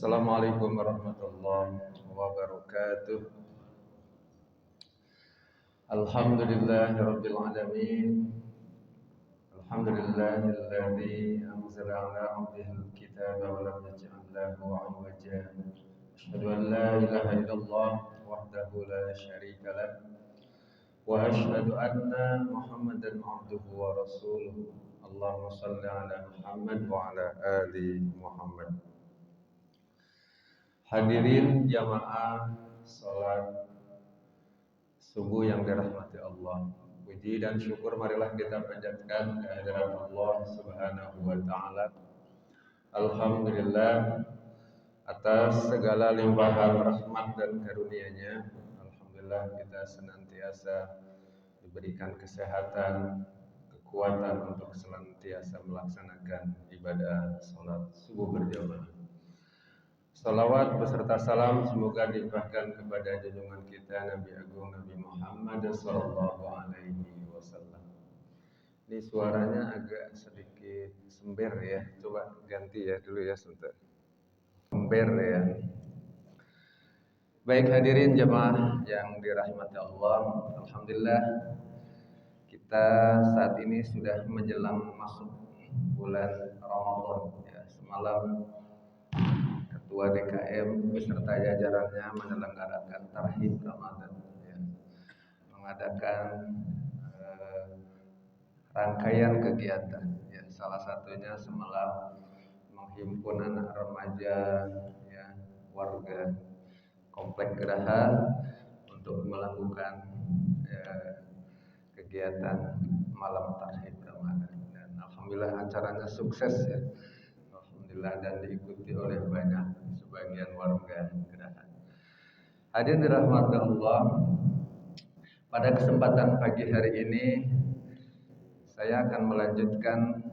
Assalamualaikum warahmatullahi wabarakatuh. Alhamdulillahirabbil alamin. Alhamdulillahilladzi anzala 'ala 'abdihil kitaba wa lam yaj'al lahu 'iwaja. Asyhadu an la ilaha illallah wahdahu la syarika lah. Wa asyhadu anna Muhammadan 'abduhu wa rasuluh. Allahumma shalli 'ala Muhammad wa 'ala ali Muhammad. Hadirin jamaah salat subuh yang dirahmati Allah. Puji dan syukur marilah kita panjatkan kehadirat Allah Subhanahu wa taala. Alhamdulillah atas segala limpahan rahmat dan karunia-Nya. Alhamdulillah kita senantiasa diberikan kesehatan, kekuatan untuk senantiasa melaksanakan ibadah salat subuh berjamaah. Salawat beserta salam semoga dilimpahkan kepada junjungan kita Nabi Agung Nabi Muhammad sallallahu alaihi wasallam. Ini suaranya agak sedikit sember ya. Coba ganti ya dulu ya sebentar. Sember ya. Baik hadirin jemaah yang dirahmati Allah, alhamdulillah kita saat ini sudah menjelang masuk bulan Ramadan ya. Semalam Ketua DKM beserta jajarannya menyelenggarakan Tarhib Ramadan ya. Mengadakan rangkaian kegiatan ya. Salah satunya semalam menghimpun anak remaja ya, warga Komplek Geraha untuk melakukan kegiatan malam Tarhib Ramadan dan alhamdulillah acaranya sukses ya. Alhamdulillah dan diikuti oleh sebagian warga Geraha. Hadirin dirahmati Allah, pada kesempatan pagi hari ini saya akan melanjutkan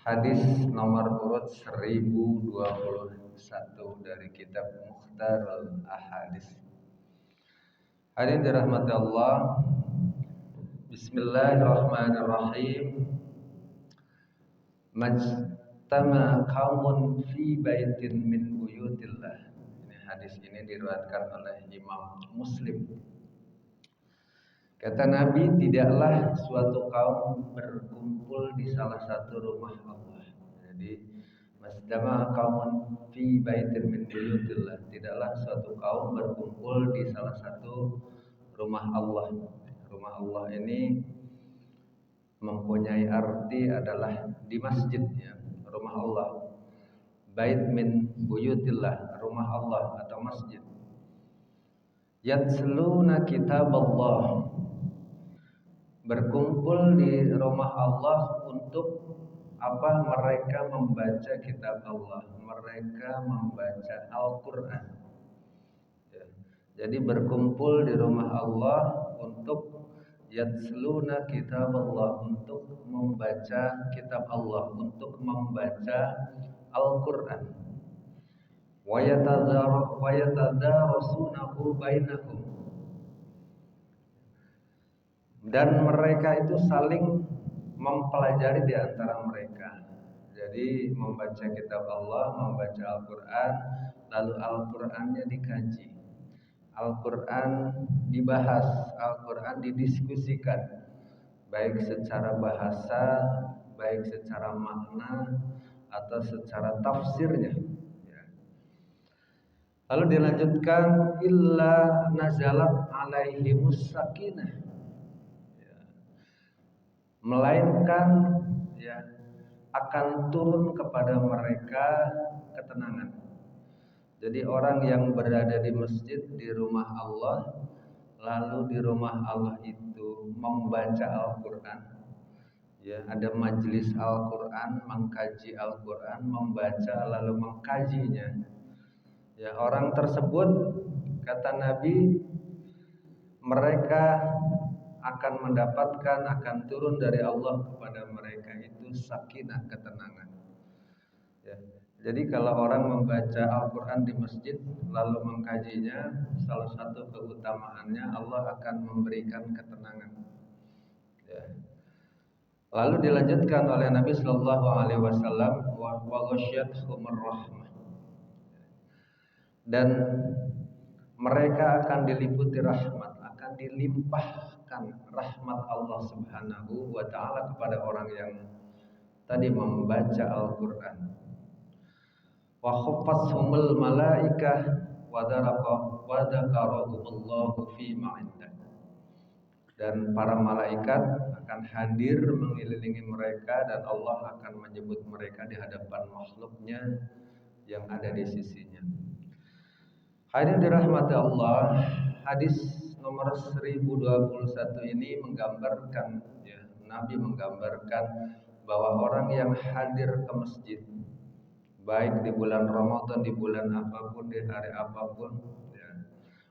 hadis nomor urut 1021 dari kitab Mukhtarul Ahadits. Hadirin dirahmati Allah, Bismillahirrahmanirrahim. Majtama qaumun fi baitin min buyutillah. Ini hadis ini diriwayatkan oleh Imam Muslim. Kata Nabi, tidaklah suatu kaum berkumpul di salah satu rumah Allah. Jadi majtama qaumun fi baitin min buyutillah, tidaklah suatu kaum berkumpul di salah satu rumah Allah. Rumah Allah ini mempunyai arti adalah di masjid ya. Rumah Allah, bait min buyutillah, rumah Allah atau masjid. Yatsluna kitab Allah, berkumpul di rumah Allah untuk apa? Mereka membaca kitab Allah, mereka membaca Al-Quran ya. Jadi berkumpul di rumah Allah untuk yatsluna kitab Allah, untuk membaca kitab Allah, untuk membaca Al-Quran. Wa yatadarasunahu bainahum, dan mereka itu saling mempelajari di antara mereka. Jadi membaca kitab Allah, membaca Al-Quran, lalu Al-Qurannya dikaji, Al-Quran dibahas, Al-Quran didiskusikan, baik secara bahasa, baik secara makna, atau secara tafsirnya ya. Lalu dilanjutkan, illa nazalat alaihimus sakinah ya. Melainkan ya akan turun kepada mereka ketenangan. Jadi orang yang berada di masjid, di rumah Allah, lalu di rumah Allah itu membaca Al-Quran ya, ada majelis Al-Quran, mengkaji Al-Quran, membaca lalu mengkajinya ya, orang tersebut kata Nabi, mereka akan mendapatkan, akan turun dari Allah kepada mereka itu sakinah, ketenangan ya. Jadi kalau orang membaca Al-Quran di masjid lalu mengkajinya, salah satu keutamaannya Allah akan memberikan ketenangan ya. Lalu dilanjutkan oleh Nabi Sallallahu Alaihi Wasallam, wa ghasyiyatuhumur rahmah, dan mereka akan diliputi rahmat, akan dilimpahkan rahmat Allah Subhanahu wa taala kepada orang yang tadi membaca Al-Qur'an. Wa khaffashumul malaikah wa dzakarahumullahu fi ma'indah. Dan para malaikat akan hadir mengelilingi mereka dan Allah akan menyebut mereka di hadapan makhluknya yang ada di sisinya. Hadirin dirahmati Allah, hadis nomor 1021 ini menggambarkan ya, Nabi menggambarkan bahwa orang yang hadir ke masjid baik di bulan Ramadan, di bulan apapun, di hari apapun ya,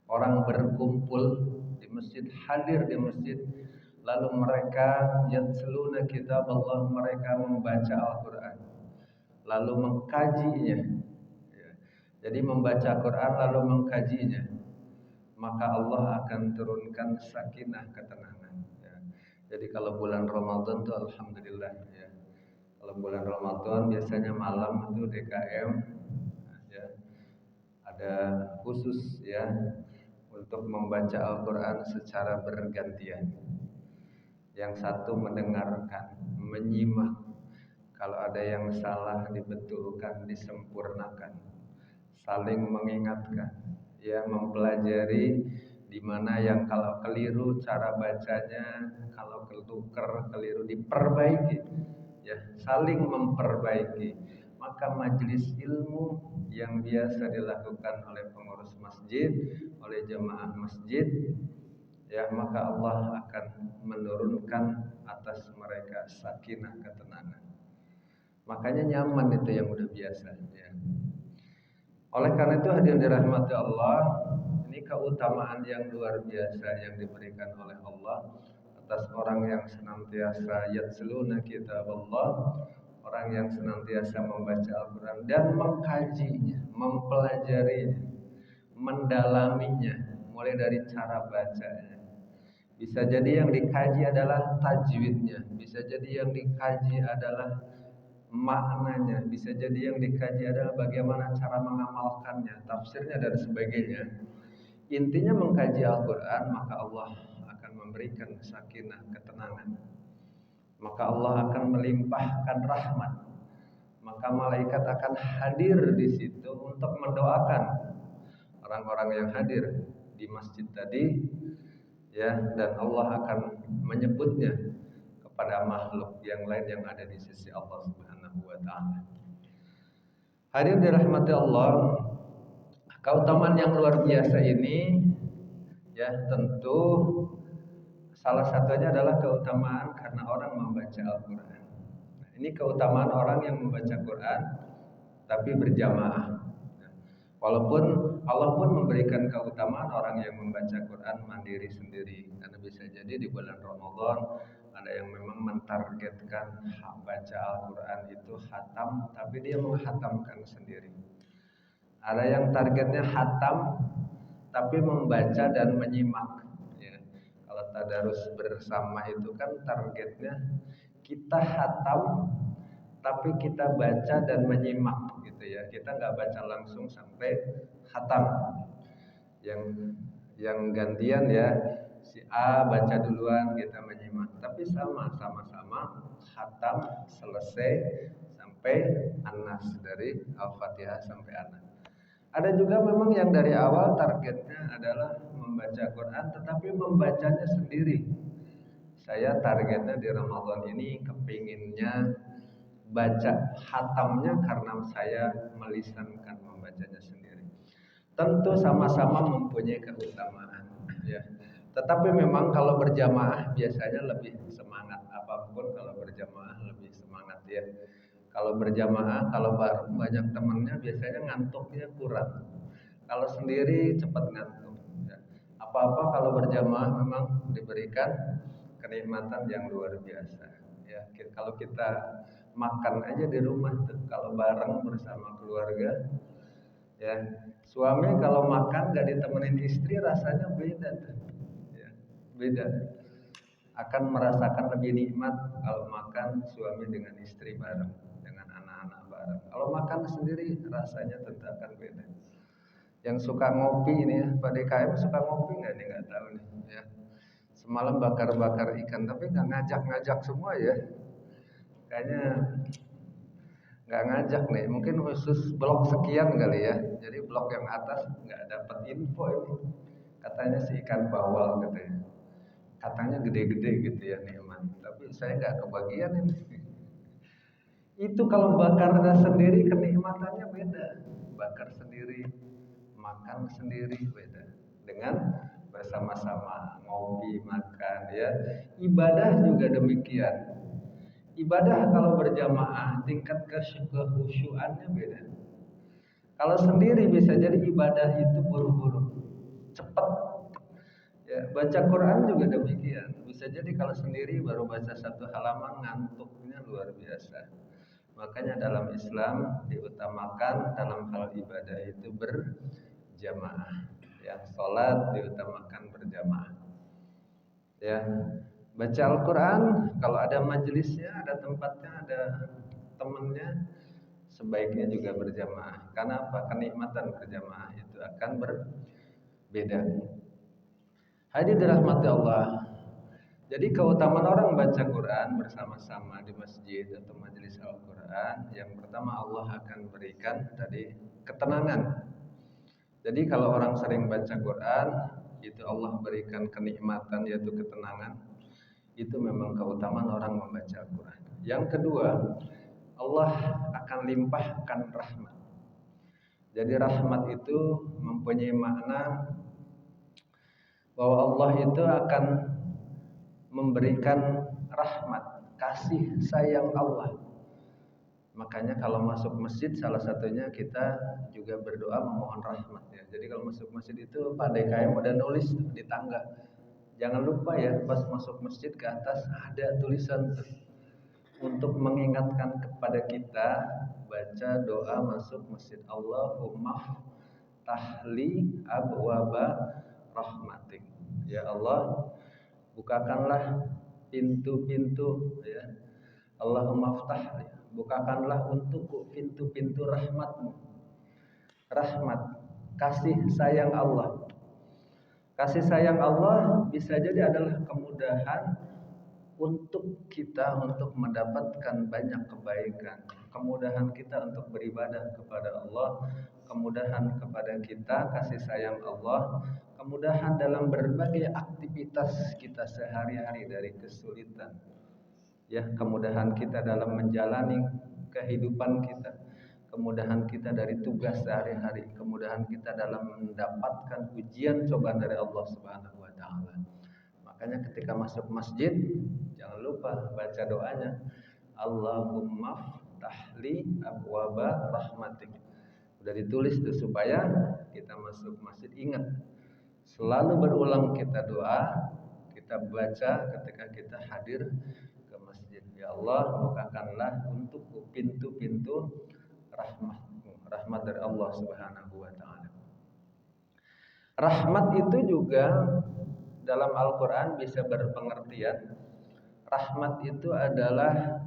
orang berkumpul di masjid, hadir di masjid, lalu mereka yatsluna kitab Allah, mereka membaca Al-Qur'an lalu mengkajinya. Jadi membaca Quran lalu mengkajinya, maka Allah akan turunkan sakinah, ketenangan. Ya. Jadi kalau bulan Ramadan tuh alhamdulillah ya. Kalau bulan Ramadan biasanya malam itu DKM ya, ada khusus ya untuk membaca Al-Quran secara bergantian. Yang satu mendengarkan, menyimak. Kalau ada yang salah dibetulkan, disempurnakan. Saling mengingatkan, ya, mempelajari di mana yang kalau keliru cara bacanya, kalau keliru diperbaiki, ya, saling memperbaiki. Maka majelis ilmu yang biasa dilakukan oleh pengurus masjid, oleh jemaah masjid, ya, maka Allah akan menurunkan atas mereka sakinah, ketenangan. Makanya nyaman itu yang udah biasa, ya. Oleh karena itu hadirin dirahmati Allah, ini keutamaan yang luar biasa yang diberikan oleh Allah atas orang yang senantiasa yatsluna kitab Allah, orang yang senantiasa membaca Al-Quran dan mengkajinya, mempelajarinya, mendalaminya, mulai dari cara bacanya. Bisa jadi yang dikaji adalah tajwidnya, bisa jadi yang dikaji adalah maknanya, bisa jadi yang dikaji adalah bagaimana cara mengamalkannya, tafsirnya dan sebagainya. Intinya mengkaji Al-Quran, maka Allah akan memberikan sakinah, ketenangan. Maka Allah akan melimpahkan rahmat. Maka malaikat akan hadir di situ untuk mendoakan orang-orang yang hadir di masjid tadi, ya, dan Allah akan menyebutnya kepada makhluk yang lain yang ada di sisi Allah Subhanahu wa taala. Hadirin dirahmati Allah, keutamaan yang luar biasa ini ya tentu salah satunya adalah keutamaan karena orang membaca Al-Qur'an. Nah, ini keutamaan orang yang membaca Quran tapi berjamaah. Walaupun Allah pun memberikan keutamaan orang yang membaca Quran mandiri sendiri, karena bisa jadi di bulan Ramadan ada yang memang mentargetkan baca Al-Quran itu khatam, tapi dia menghatamkan sendiri. Ada yang targetnya khatam, tapi membaca dan menyimak. Ya. Kalau tadarus bersama itu kan targetnya kita khatam, tapi kita baca dan menyimak gitu ya. Kita nggak baca langsung sampai khatam. Yang gantian ya, si A baca duluan, kita menyimak. Tapi sama-sama khatam selesai sampai An-Nas, dari Al-Fatihah sampai An-Nas. Ada juga memang yang dari awal targetnya adalah membaca Quran, tetapi membacanya sendiri. Saya targetnya di Ramadan ini kepinginnya baca khatamnya karena saya melisankan membacanya sendiri. Tentu sama-sama mempunyai keutamaan ya. Tetapi memang kalau berjamaah biasanya lebih semangat, apapun kalau berjamaah lebih semangat ya. Kalau berjamaah, kalau banyak temannya biasanya ngantuknya kurang. Kalau sendiri cepat ngantuk ya. Apa-apa kalau berjamaah memang diberikan kenikmatan yang luar biasa ya. Kalau kita makan aja di rumah tuh, kalau bareng bersama keluarga ya, suami kalau makan gak ditemenin istri rasanya beda tuh ya, beda. Akan merasakan lebih nikmat kalau makan suami dengan istri bareng, dengan anak-anak bareng. Kalau makan sendiri rasanya tentu akan beda Yang suka ngopi ini ya, Pak DKM suka ngopi nggak nih? Nggak tahu nih ya. Semalam bakar-bakar ikan tapi nggak ngajak-ngajak semua ya. Kayaknya nggak ngajak nih. Mungkin khusus blok sekian kali ya. Jadi blok yang atas nggak dapat info ini. Katanya si ikan bawal katanya. Katanya gede-gede gitu ya nikmat. Tapi saya nggak kebagian ini. Itu kalau bakarnya sendiri kenikmatannya beda. Bakar sendiri, makan sendiri beda. Dengan bersama-sama ngopi, makan ya. Ibadah juga demikian. Ibadah kalau berjamaah tingkat kekhusyuannya beda. Kalau sendiri bisa jadi ibadah itu buru-buru, cepat. Ya, baca Quran juga demikian. Bisa jadi kalau sendiri baru baca satu halaman ngantuknya luar biasa. Makanya dalam Islam diutamakan dalam hal ibadah itu berjamaah. Yang sholat diutamakan berjamaah. Ya, baca Al-Quran kalau ada majelisnya, ada tempatnya, ada temannya, sebaiknya juga berjamaah. Karena apa? Kenikmatan berjamaah itu akan berbeda. Hadirin dirahmati Allah. Jadi keutamaan orang baca Quran bersama-sama di masjid atau majelis Al-Quran, yang pertama Allah akan berikan tadi ketenangan. Jadi kalau orang sering baca Quran, itu Allah berikan kenikmatan yaitu ketenangan. Itu memang keutamaan orang membaca Al-Quran. Yang kedua, Allah akan limpahkan rahmat. Jadi rahmat itu mempunyai makna bahwa Allah itu akan memberikan rahmat, kasih sayang Allah. Makanya kalau masuk masjid salah satunya kita juga berdoa memohon rahmat ya. Jadi kalau masuk masjid itu Pak DKM udah nulis di tangga. Jangan lupa ya pas masuk masjid ke atas ada tulisan untuk mengingatkan kepada kita baca doa masuk masjid. Allahumma tahli abwaba rahmatik. Ya Allah, bukakanlah pintu-pintu ya. Allahumma ftah, bukakanlah untukku pintu-pintu rahmatmu. Rahmat, kasih sayang Allah. Kasih sayang Allah bisa jadi adalah kemudahan untuk kita untuk mendapatkan banyak kebaikan. Kemudahan kita untuk beribadah kepada Allah, kemudahan kepada kita kasih sayang Allah, kemudahan dalam berbagai aktivitas kita sehari-hari dari kesulitan. Ya, kemudahan kita dalam menjalani kehidupan kita, kemudahan kita dari tugas sehari-hari, kemudahan kita dalam mendapatkan ujian cobaan dari Allah Subhanahu wa taala. Makanya ketika masuk masjid jangan lupa baca doanya Allahumma ftahli abwaba rahmatik. Sudah ditulis tuh supaya kita masuk masjid ingat. Selalu berulang kita doa, kita baca ketika kita hadir ke masjid. Ya Allah, bukakanlah untukku pintu-pintu rahmatmu, rahmat dari Allah Subhanahu wa taala. Rahmat itu juga dalam Al-Quran bisa berpengertian rahmat itu adalah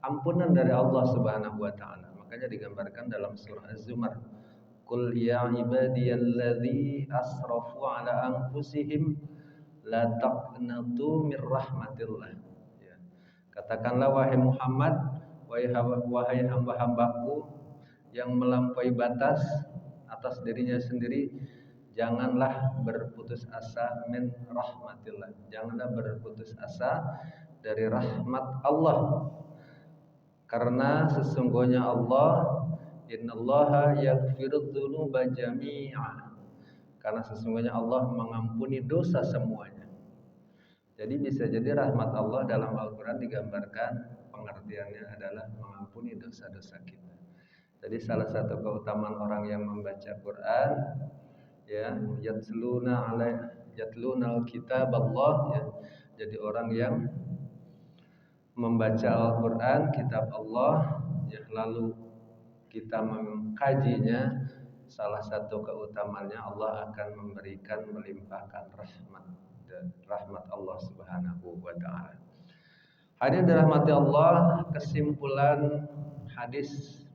ampunan dari Allah Subhanahu wa taala. Makanya digambarkan dalam surah Az-Zumar, qul ya ibadiyalladzi asrafu ala anfusihim la taqnatu mir rahmatillah. Ya. Katakanlah wahai Muhammad, wahai hamba-hambaku yang melampaui batas atas dirinya sendiri, janganlah berputus asa min rahmatillah. Janganlah berputus asa dari rahmat Allah. Karena sesungguhnya Allah, innallaha yaghfirudz dzunuba jami'a. Karena sesungguhnya Allah mengampuni dosa semuanya. Jadi bisa jadi rahmat Allah dalam Al-Qur'an digambarkan pengertiannya adalah mengampuni dosa-dosa kita. Jadi salah satu keutamaan orang yang membaca Quran ya, yatlunal kitab Allah ya. Jadi orang yang membaca Al-Qur'an, kitab Allah ya, lalu kita mengkajinya, salah satu keutamaannya Allah akan memberikan melimpahkan rahmat dan rahmat Allah Subhanahu wa taala. Hadirin dirahmati Allah, kesimpulan hadis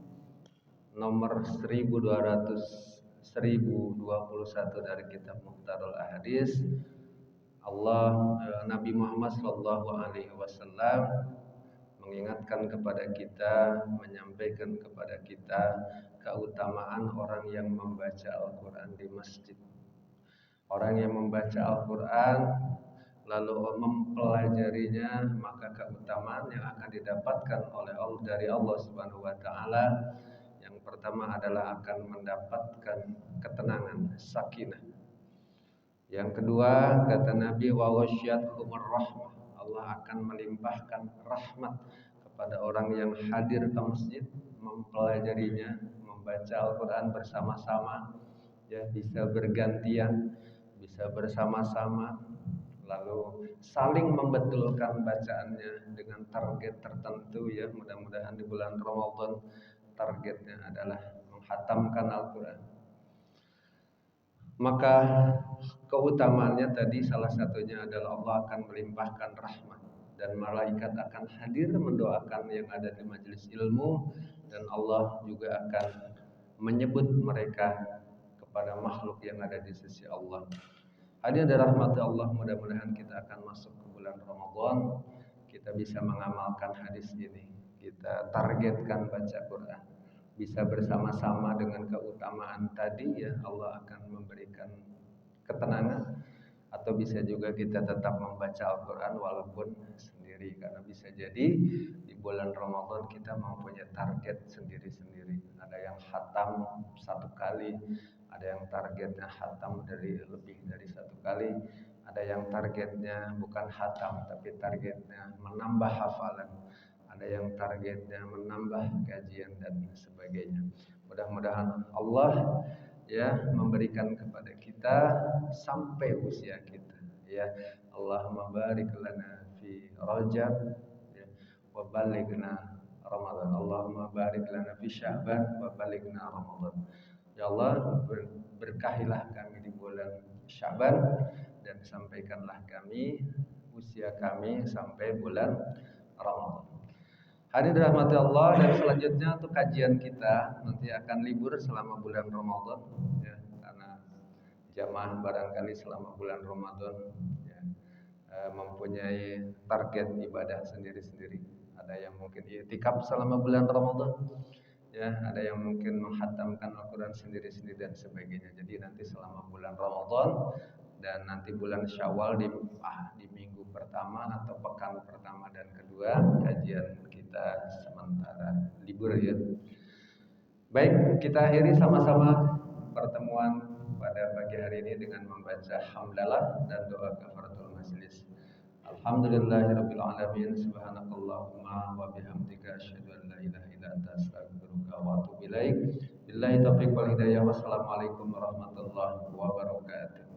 nomor 1219 1021 dari kitab Mukhtarul Ahadits. Nabi Muhammad Shallallahu Alaihi Wasallam mengingatkan kepada kita, menyampaikan kepada kita keutamaan orang yang membaca Al-Quran di masjid. Orang yang membaca Al-Quran lalu mempelajarinya, maka keutamaan yang akan didapatkan dari Allah Subhanahu wa taala yang pertama adalah akan mendapatkan ketenangan, sakinah. Yang kedua, kata Nabi, wa wasyathumur rahmah, Allah akan melimpahkan rahmat kepada orang yang hadir ke masjid, mempelajarinya, membaca Al-Quran bersama-sama, ya, bisa bergantian, bisa bersama-sama, lalu saling membetulkan bacaannya dengan target tertentu, ya. Mudah-mudahan di bulan Ramadan targetnya adalah menghatamkan Al-Quran. Maka keutamaannya tadi salah satunya adalah Allah akan melimpahkan rahmat dan malaikat akan hadir mendoakan yang ada di majelis ilmu, dan Allah juga akan menyebut mereka kepada makhluk yang ada di sisi Allah. Hadirin dirahmati Allah, mudah-mudahan kita akan masuk ke bulan Ramadan, kita bisa mengamalkan hadis ini, kita targetkan baca Quran, bisa bersama-sama dengan keutamaan tadi, ya, Allah akan memberikan ketenangan. Atau bisa juga kita tetap membaca Al-Quran walaupun sendiri, karena bisa jadi di bulan Ramadan kita mempunyai target sendiri-sendiri. Ada yang khatam 1 kali, ada yang targetnya khatam lebih dari 1 kali, ada yang targetnya bukan khatam tapi targetnya menambah hafalan, ada yang targetnya menambah kajian dan sebagainya. Mudah-mudahan Allah, ya, memberikan kepada kita sampai usia kita, ya. Allahumma barik lana fi Rajab, ya, wa balighna Ramadan. Allahumma barik lana fi Sya'ban wa balighna Ramadan. Ya Allah, berkahilah kami di bulan Sya'ban dan sampaikanlah kami usia kami sampai bulan Ramadan. Hadirin dirahmati Allah, dan selanjutnya untuk kajian kita nanti akan libur selama bulan Ramadan, ya, karena jamaah barangkali selama bulan Ramadan, ya, mempunyai target ibadah sendiri-sendiri. Ada yang mungkin i'tikaf selama bulan Ramadan, ya, ada yang mungkin menghatamkan Al-Quran sendiri-sendiri dan sebagainya. Jadi nanti selama bulan Ramadan dan nanti bulan Syawal di minggu pertama atau pekan pertama dan kedua, kajian kita sementara libur, ya. Baik, kita akhiri sama-sama pertemuan pada pagi hari ini dengan membaca hamdalah dan doa kafaratul majelis. Alhamdulillahirabbil alamin, subhanakallahumma wa bihamdika asyhadu an la ilaha illa anta astaghfiruka wa atubu ilaik. Billahi taufiq wal hidayah. Wassalamualaikum warahmatullahi wabarakatuh.